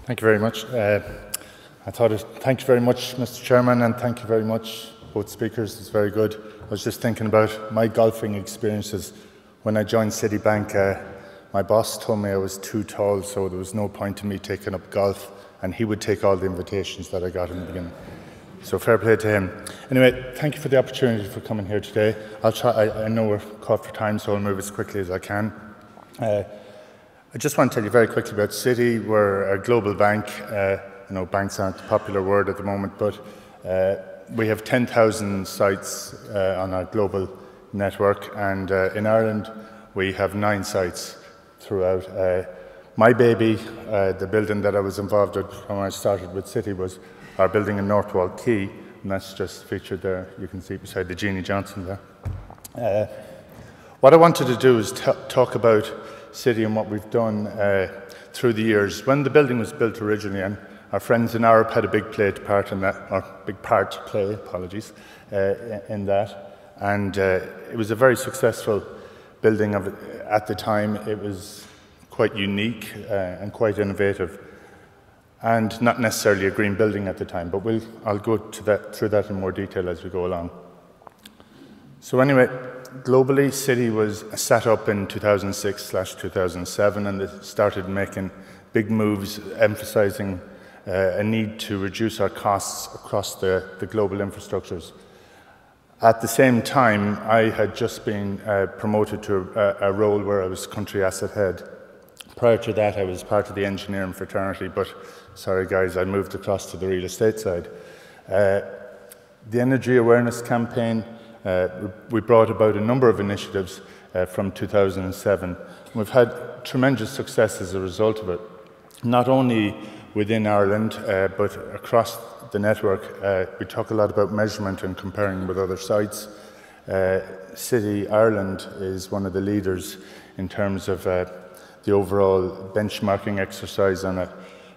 Thank you very much. Thank you very much, Mr. Chairman, and thank you very much, both speakers. It's very good. I was just thinking about my golfing experiences. When I joined Citibank, my boss told me I was too tall, so there was no point in me taking up golf, and he would take all the invitations that I got in the beginning. So fair play to him. Anyway, thank you for the opportunity for coming here today. I know we're caught for time, so I'll move as quickly as I can. I just want to tell you very quickly about Citi. We're a global bank. Banks aren't a popular word at the moment, but we have 10,000 sites on our global network, and in Ireland we have 9 sites throughout. My baby, the building that I was involved with when I started with Citi, was our building in Northwall Quay, and that's just featured there. You can see beside the Jeannie Johnson there. What I wanted to do is talk about Citi and what we've done through the years. When the building was built originally, and our friends in Europe had a big part in that, or big part to play, apologies, in that. And it was a very successful building at the time. It was quite unique and quite innovative, and not necessarily a green building at the time, but I'll go through that in more detail as we go along. So anyway, globally, Citi was set up in 2006/2007, and they started making big moves, emphasising a need to reduce our costs across the global infrastructures. At the same time, I had just been promoted to a role where I was country asset head. Prior to that, I was part of the engineering fraternity, but sorry guys, I moved across to the real estate side. The Energy Awareness Campaign, we brought about a number of initiatives from 2007. We've had tremendous success as a result of it, not only within Ireland, but across the network. We talk a lot about measurement and comparing with other sites. Citi Ireland is one of the leaders in terms of the overall benchmarking exercise on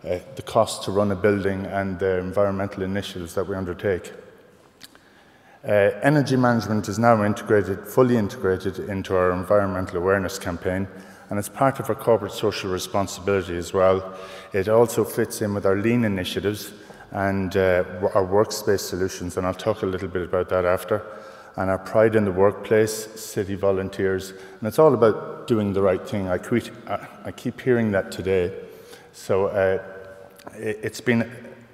the cost to run a building and the environmental initiatives that we undertake. Energy management is now fully integrated into our environmental awareness campaign, and it's part of our corporate social responsibility as well. It also fits in with our lean initiatives and our workspace solutions, and I'll talk a little bit about that after. And our pride in the workplace, Citi volunteers, and it's all about doing the right thing. I keep hearing that today. So it's been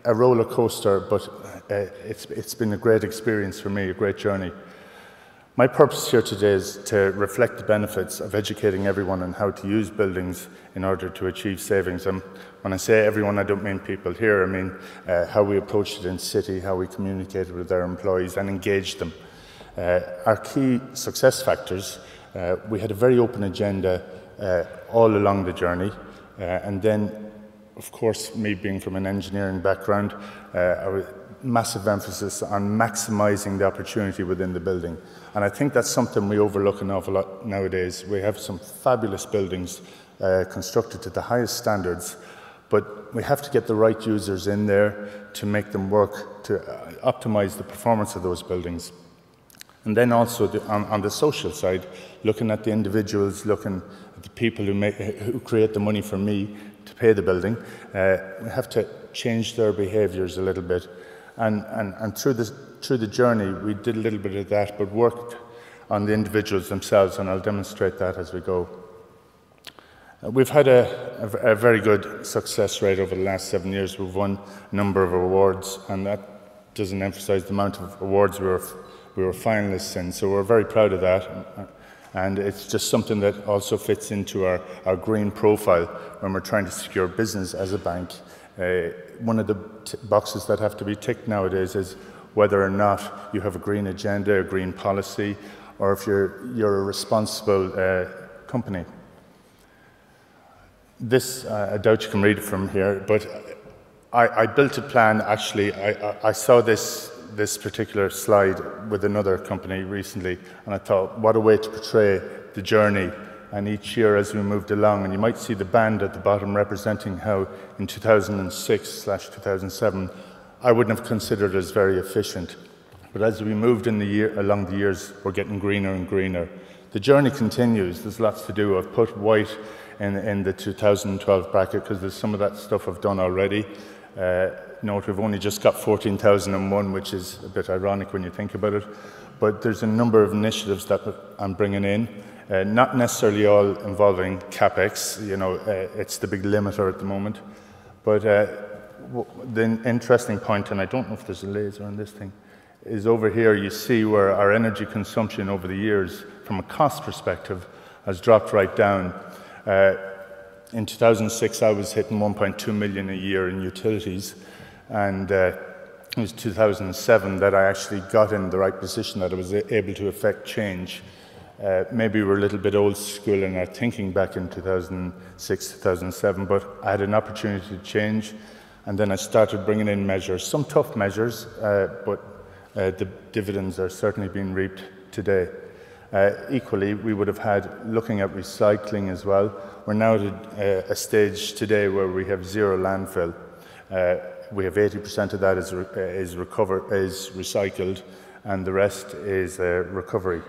a roller coaster, but it's been a great experience for me, a great journey. My purpose here today is to reflect the benefits of educating everyone on how to use buildings in order to achieve savings. And when I say everyone, I don't mean people here. I mean how we approached it in Citi, how we communicated with our employees and engaged them. Our key success factors, we had a very open agenda all along the journey, and then, of course, me being from an engineering background, a massive emphasis on maximising the opportunity within the building. And I think that's something we overlook an awful lot nowadays. We have some fabulous buildings constructed to the highest standards, but we have to get the right users in there to make them work, to optimise the performance of those buildings. And then also on the social side, looking at the individuals, looking at the people who create the money for me to pay the building, we have to change their behaviours a little bit. And through the journey, we did a little bit of that, but worked on the individuals themselves, and I'll demonstrate that as we go. We've had a very good success rate over the last 7 years. We've won a number of awards, and that doesn't emphasise the amount of awards we were finalists in, so we're very proud of that. And it's just something that also fits into our green profile when we're trying to secure business as a bank. One of the boxes that have to be ticked nowadays is whether or not you have a green agenda, a green policy, or if you're a responsible company. This, I doubt you can read it from here, but I built a plan. Actually, I saw this particular slide with another company recently, and I thought, what a way to portray the journey. And each year as we moved along, and you might see the band at the bottom representing how in 2006/2007, I wouldn't have considered it as very efficient. But as we moved along the years, we're getting greener and greener. The journey continues. There's lots to do. I've put white in the 2012 bracket, because there's some of that stuff I've done already. Note we've only just got 14,001, which is a bit ironic when you think about it. But there's a number of initiatives that I'm bringing in, not necessarily all involving CapEx. You know, it's the big limiter at the moment. But the interesting point, and I don't know if there's a laser on this thing, is over here you see where our energy consumption over the years, from a cost perspective, has dropped right down. In 2006, I was hitting 1.2 million a year in utilities, and it was 2007 that I actually got in the right position, that I was able to affect change. Maybe we're a little bit old school in our thinking back in 2006, 2007, but I had an opportunity to change, and then I started bringing in measures, some tough measures, but the dividends are certainly being reaped today. Equally, we would have had, looking at recycling as well, we're now at a stage today where we have zero landfill. We have 80% of that is recycled, and the rest is recovered.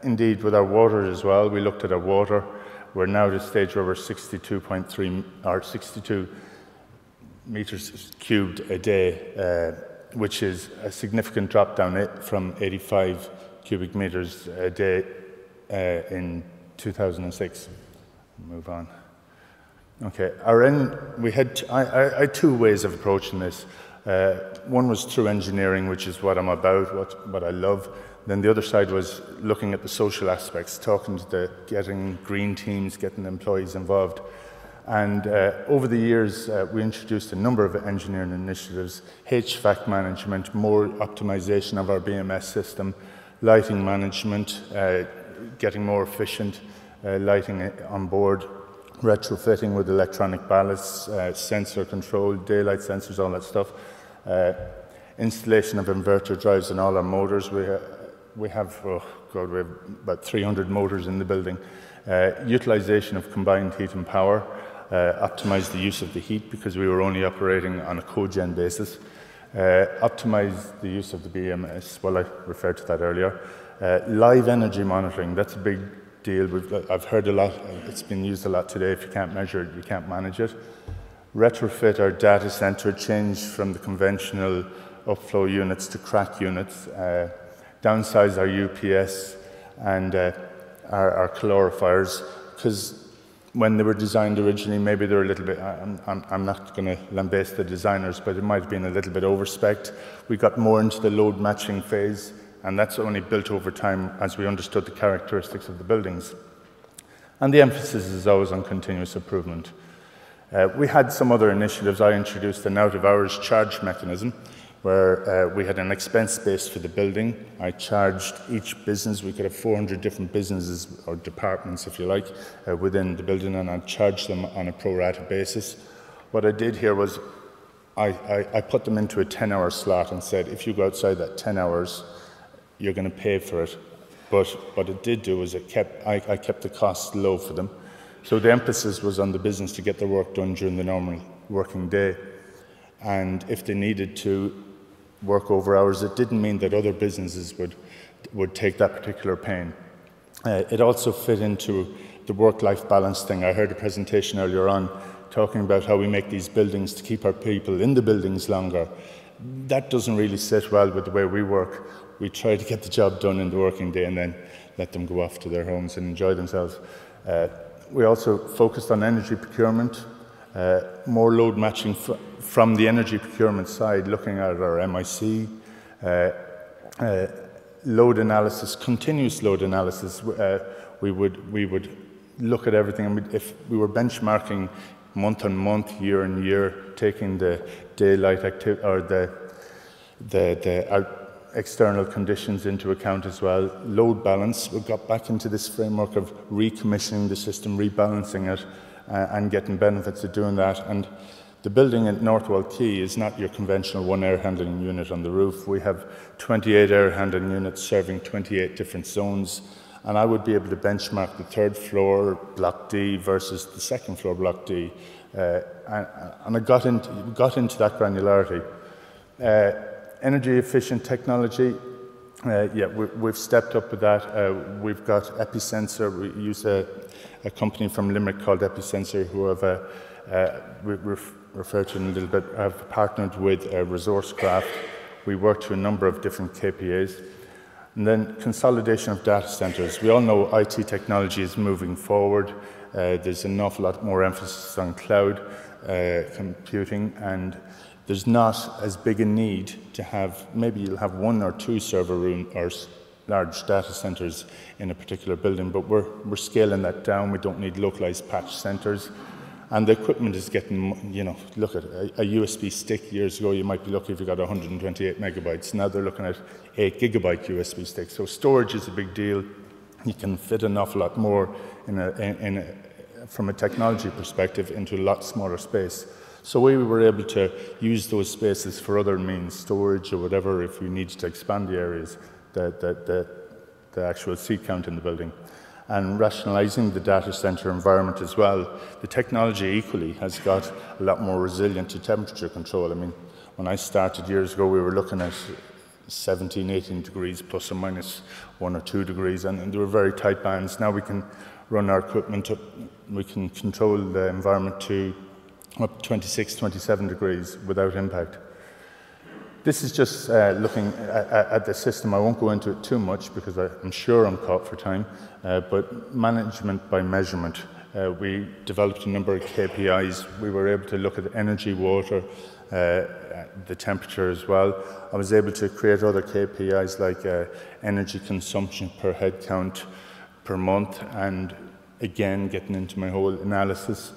Indeed, with our water as well, we looked at our water. We're now at a stage where we're 62.3 or 62 meters cubed a day, which is a significant drop down from 85 cubic meters a day in 2006. Move on. Okay, I had two ways of approaching this. One was through engineering, which is what I'm about, what I love. Then the other side was looking at the social aspects, getting green teams, getting employees involved. And over the years, we introduced a number of engineering initiatives: HVAC management, more optimization of our BMS system, lighting management, getting more efficient lighting on board, retrofitting with electronic ballasts, sensor control, daylight sensors, all that stuff. Installation of inverter drives in all our motors. We have about 300 motors in the building. Utilization of combined heat and power. Optimize the use of the heat, because we were only operating on a cogen basis. Optimize the use of the BMS, well, I referred to that earlier. Live energy monitoring, that's a big deal. I've heard a lot, it's been used a lot today. If you can't measure it, you can't manage it. Retrofit our data center, change from the conventional upflow units to crack units. Downsize our UPS and our calorifiers, because when they were designed originally, maybe they were a little bit, I'm not going to lambaste the designers, but it might have been a little bit over-spec'd. We got more into the load matching phase, and that's only built over time as we understood the characteristics of the buildings. And the emphasis is always on continuous improvement. We had some other initiatives. I introduced an out-of-hours charge mechanism, where we had an expense base for the building. I charged each business. We could have 400 different businesses, or departments if you like, within the building, and I charged them on a pro rata basis. What I did here was I put them into a 10-hour slot and said, if you go outside that 10 hours, you're going to pay for it. But what it did do was I kept the costs low for them. So the emphasis was on the business to get their work done during the normal working day. And if they needed to work over hours, it didn't mean that other businesses would take that particular pain. It also fit into the work-life balance thing. I heard a presentation earlier on talking about how we make these buildings to keep our people in the buildings longer. That doesn't really sit well with the way we work. We try to get the job done in the working day and then let them go off to their homes and enjoy themselves. We also focused on energy procurement, more load matching from the energy procurement side, looking at our MIC, load analysis, continuous load analysis. We would look at everything, and if we were benchmarking month on month, year on year, taking the daylight activity or the external conditions into account as well. Load balance, we got back into this framework of recommissioning the system, rebalancing it, and getting benefits of doing that. And the building at Northwell Quay is not your conventional one air handling unit on the roof. We have 28 air handling units serving 28 different zones, and I would be able to benchmark the third floor Block D versus the second floor Block D, and I got into that granularity. Energy efficient technology, Yeah, we've stepped up with that. We've got Epicensor. We use a company from Limerick called Epicensor, who have referred to in a little bit, have partnered with Resourcecraft. We work to a number of different KPIs. And then consolidation of data centers. We all know IT technology is moving forward. There's an awful lot more emphasis on cloud computing, and there's not as big a need to have, maybe you'll have 1 or 2 server room or large data centers in a particular building, but we're scaling that down. We don't need localized patch centers. And the equipment is getting, you know, look at a USB stick. Years ago, you might be lucky if you got 128 megabytes. Now they're looking at 8 gigabyte USB sticks. So storage is a big deal. You can fit an awful lot more from a technology perspective into a lot smaller space. So we were able to use those spaces for other means, storage or whatever, if we needed to expand the areas, the actual seat count in the building. And rationalizing the data center environment as well. The technology equally has got a lot more resilient to temperature control. I mean, when I started years ago, we were looking at 17, 18 degrees plus or minus 1 or 2 degrees, and they were very tight bands. Now we can run our equipment up, we can control the environment to up to 26, 27 degrees without impact. This is just looking at the system. I won't go into it too much because I'm sure I'm caught for time, but management by measurement. We developed a number of KPIs. We were able to look at energy, water, the temperature as well. I was able to create other KPIs like energy consumption per head count per month, and again, getting into my whole analysis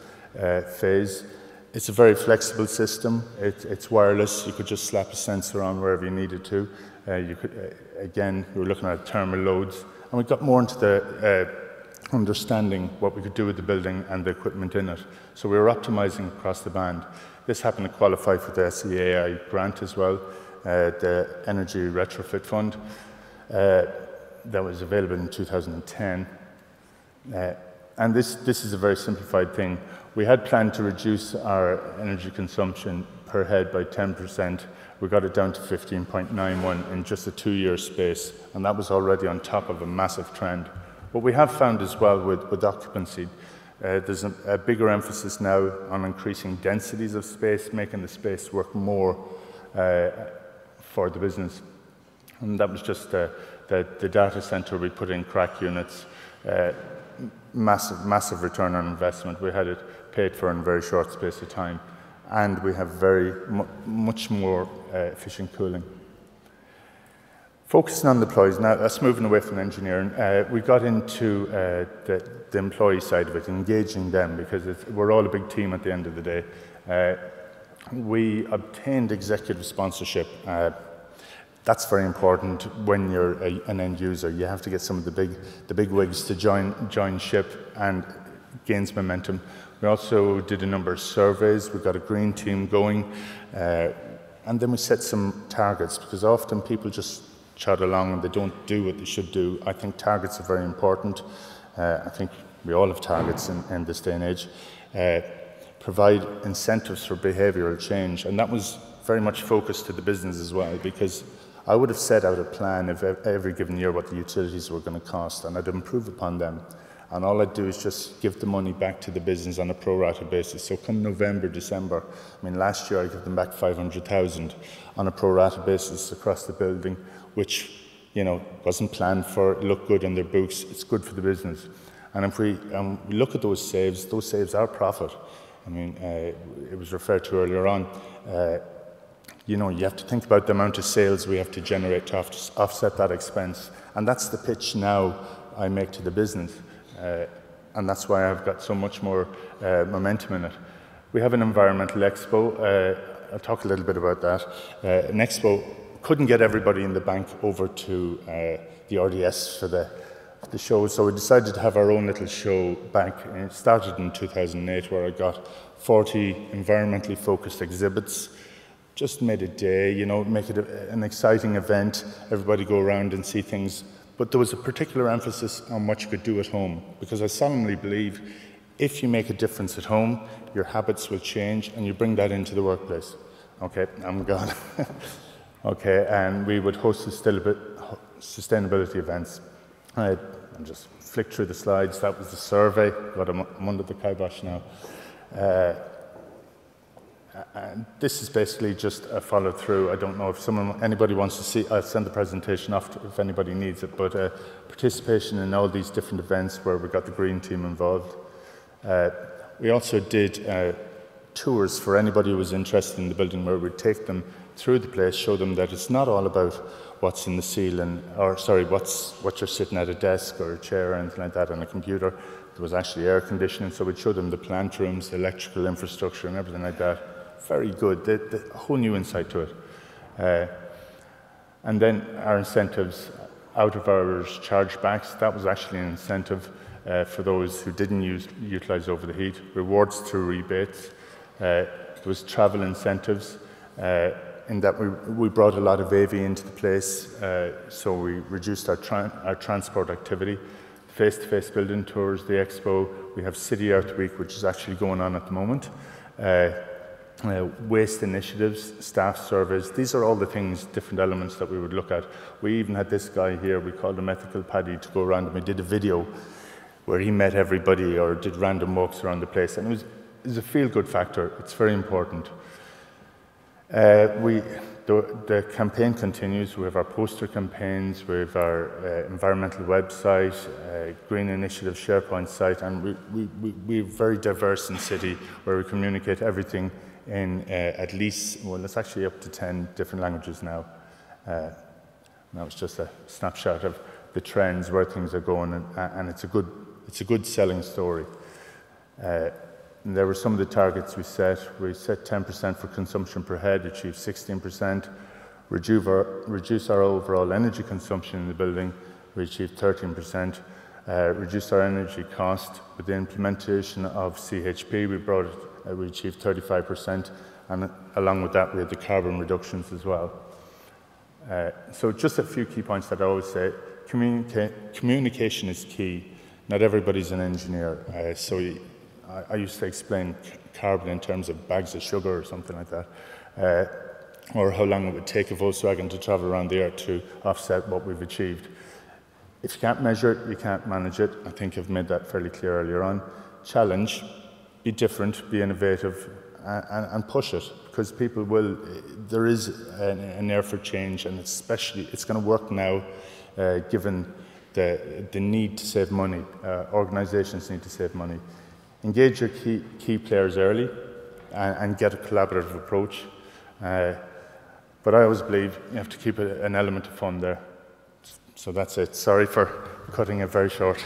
phase. It's a very flexible system. It's wireless. You could just slap a sensor on wherever you needed to. You could, again, we were looking at thermal loads, and we got more into the understanding what we could do with the building and the equipment in it. So we were optimizing across the band. This happened to qualify for the SEAI grant as well, the Energy Retrofit Fund that was available in 2010. And this is a very simplified thing. We had planned to reduce our energy consumption per head by 10%. We got it down to 15.91 in just a 2-year space, and that was already on top of a massive trend. What we have found as well with occupancy, there's a bigger emphasis now on increasing densities of space, making the space work more for the business. And that was just the data center we put in crack units. Massive return on investment. We had it paid for in a very short space of time, and we have much more efficient cooling. Focusing on the employees now, that's moving away from engineering. We got into the employee side of it, engaging them, because we're all a big team at the end of the day. We obtained executive sponsorship. That's very important when you're an end user. You have to get some of the big wigs to join ship, and gains momentum. We also did a number of surveys. We got a green team going, and then we set some targets, because often people just chod along and they don't do what they should do. I think targets are very important. I think we all have targets in this day and age. Provide incentives for behavioural change, and that was very much focused to the business as well, because I would have set out a plan of every given year what the utilities were going to cost, and I'd improve upon them. And all I'd do is just give the money back to the business on a pro rata basis. So come November, December, I mean, last year I gave them back 500,000 on a pro rata basis across the building, which, you know, wasn't planned for, it looked good in their books, it's good for the business. And if we look at those saves are profit. I mean, it was referred to earlier on. You know, you have to think about the amount of sales we have to generate to offset that expense. And that's the pitch now I make to the business. And that's why I've got so much more momentum in it. We have an environmental expo. I'll talk a little bit about that. An expo, couldn't get everybody in the bank over to the RDS for the show, so we decided to have our own little show back. And it started in 2008, where I got 40 environmentally focused exhibits. Just made a day, you know, make it an exciting event. Everybody go around and see things. But there was a particular emphasis on what you could do at home, because I solemnly believe if you make a difference at home, your habits will change and you bring that into the workplace. Okay, I'm gone. Okay, and we would host sustainability events. I'll just flick through the slides. That was the survey. God, I'm under the kibosh now. And this is basically just a follow through. I don't know if anybody wants to see, I'll send the presentation off if anybody needs it, but participation in all these different events where we got the green team involved. We also did tours for anybody who was interested in the building, where we'd take them through the place, show them that it's not all about what's in the ceiling, or sorry, what you're sitting at a desk or a chair or anything like that on a computer. There was actually air conditioning, so we'd show them the plant rooms, the electrical infrastructure and everything like that. Very good, a whole new insight to it. And then our incentives, out of hours chargebacks, that was actually an incentive for those who didn't utilise over the heat. Rewards through rebates. There was travel incentives, in that we brought a lot of AV into the place, so we reduced our transport activity. Face-to-face building tours, the expo, we have City Art Week, which is actually going on at the moment. Waste initiatives, staff surveys, these are all the things, different elements that we would look at. We even had this guy here, we called him Ethical Paddy, to go around and we did a video where he met everybody or did random walks around the place, and it was a feel-good factor. It's very important. The campaign continues. We have our poster campaigns, we have our environmental website, Green Initiative SharePoint site, and we're very diverse in city, where we communicate everything in at least, well, it's actually up to 10 different languages now. That was just a snapshot of the trends, where things are going, and it's a good selling story. And there were some of the targets we set. We set 10% for consumption per head, achieved 16%. Reduce our overall energy consumption in the building, we achieved 13%. Reduce our energy cost with the implementation of CHP, we achieved 35%, and along with that we had the carbon reductions as well. So just a few key points that I always say. Communication is key. Not everybody's an engineer, I used to explain carbon in terms of bags of sugar or something like that, or how long it would take a Volkswagen to travel around the earth to offset what we've achieved. If you can't measure it, you can't manage it. I think I've made that fairly clear earlier on. Challenge, be different, be innovative, and push it, because people will, there is an air for change, and especially it's going to work now, given the need to save money. Organisations need to save money. Engage your key players early and get a collaborative approach. But I always believe you have to keep an element of fun there. So that's it. Sorry for cutting it very short.